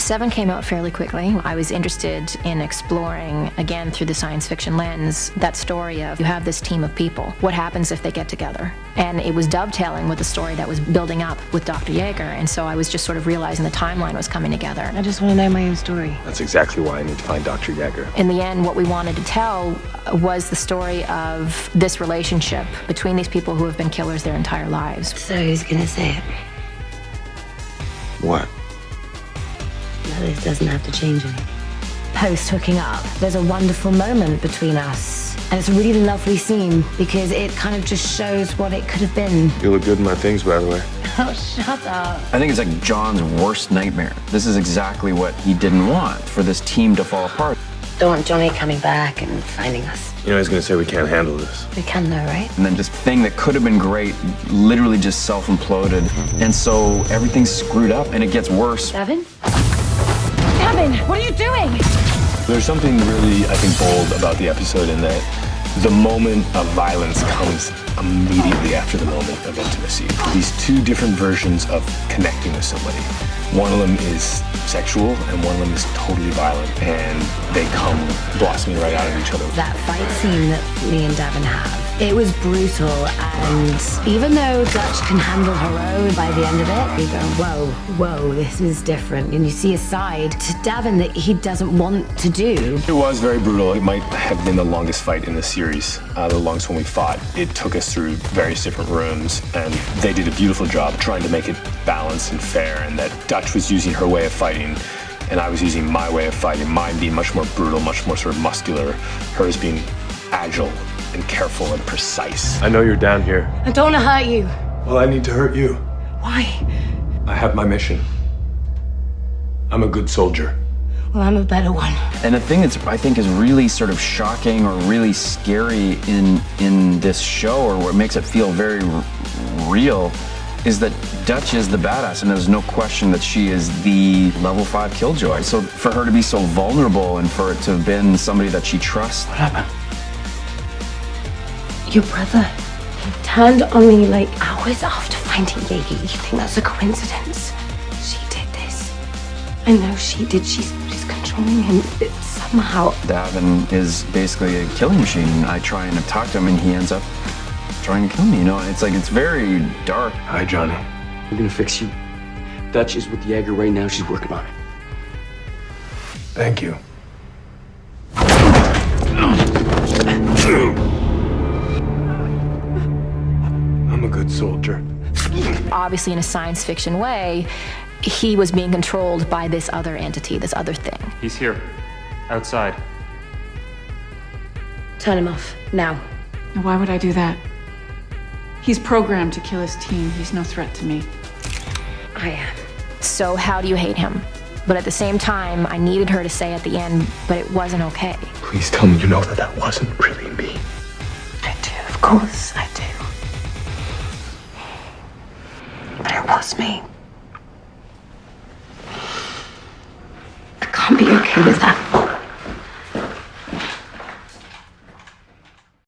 Seven came out fairly quickly. I was interested in exploring, again through the science fiction lens, that story of you have this team of people. What happens if they get together? And it was dovetailing with the story that was building up with Dr. Yeager, and so I was just sort of realizing the timeline was coming together. I just want to know my own story. That's exactly why I need to find Dr. Yeager. In the end, what we wanted to tell was the story of this relationship between these people who have been killers their entire lives. So who's gonna say it? What? No, this doesn't have to change anything. Post hooking up, there's a wonderful moment between us. And it's a really lovely scene because it kind of just shows what it could have been. You look good in my things, by the way. Oh, shut up. I think it's like John's worst nightmare. This is exactly what he didn't want, for this team to fall apart. Don't want Johnny coming back and finding us. You know he's gonna say we can't handle this. We can though, right? And then this thing that could have been great literally just self-imploded. And so everything's screwed up and it gets worse. Gavin? Gavin, what are you doing? There's something really, I think, bold about the episode in that the moment of violence comes immediately after the moment of intimacy. These two different versions of connecting with somebody. One of them is sexual and one of them is totally violent, and they come blossoming right out of each other. That fight scene that me and Davin have, it was brutal, and even though Dutch can handle her own, by the end of it, you go, whoa, this is different. And you see a side to Davin that he doesn't want to do. It was very brutal. It might have been the longest fight in the series, the longest one we fought. It took us through various different rooms, and they did a beautiful job trying to make it balanced and fair, and that Dutch was using her way of fighting, and I was using my way of fighting, mine being much more brutal, much more sort of muscular, hers being agile and careful and precise. I know you're down here. I don't want to hurt you. Well, I need to hurt you. Why? I have my mission. I'm a good soldier. Well, I'm a better one. And the thing that's, I think, is really sort of shocking or really scary in this show, or what makes it feel very real, is that Dutch is the badass, and there's no question that she is the level 5 Killjoy. So for her to be so vulnerable and for it to have been somebody that she trusts. What happened? Your brother, he turned on me like hours after finding Yeager. You think that's a coincidence? She did this. I know she did. She's controlling him somehow. Davin is basically a killing machine. I try and talk to him and he ends up trying to kill me, you know? It's like, it's very dark. Hi, Johnny. We're gonna fix you. Dutch is with Yeager right now. She's working on it. Thank you. I'm a good soldier. Obviously, in a science fiction way, he was being controlled by this other entity, this other thing. He's here, outside. Turn him off, now. Why would I do that? He's programmed to kill his team. He's no threat to me. I am. So how do you hate him? But at the same time, I needed her to say at the end, but it wasn't okay. Please tell me you know that that wasn't really me. I do, of course I do. But it was me. I can't be okay with that.